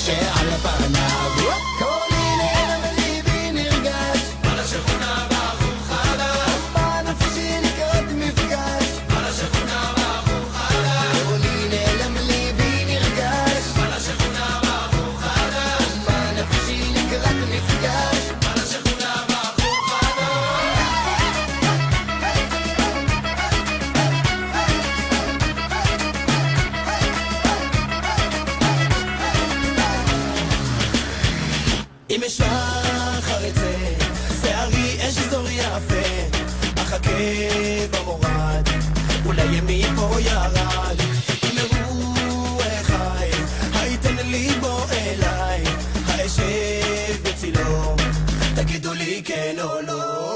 שעל הפניו כל הנה מליבי נרגש על השכונה בחור חדש אבא נפשי לקראת מפגש על השכונה בחור חדש כל הנה מליבי נרגש על השכונה בחור חדש אבא נפשי לקראת מפגש על השכונה בחור אם אשלח ארצה, שערי אש זור יפה, אחכה במורד, אולי ימי פה ירד. אם רוח חי, הייתן לי בו אליי, האשב בצילו, תגידו לי כן או לא.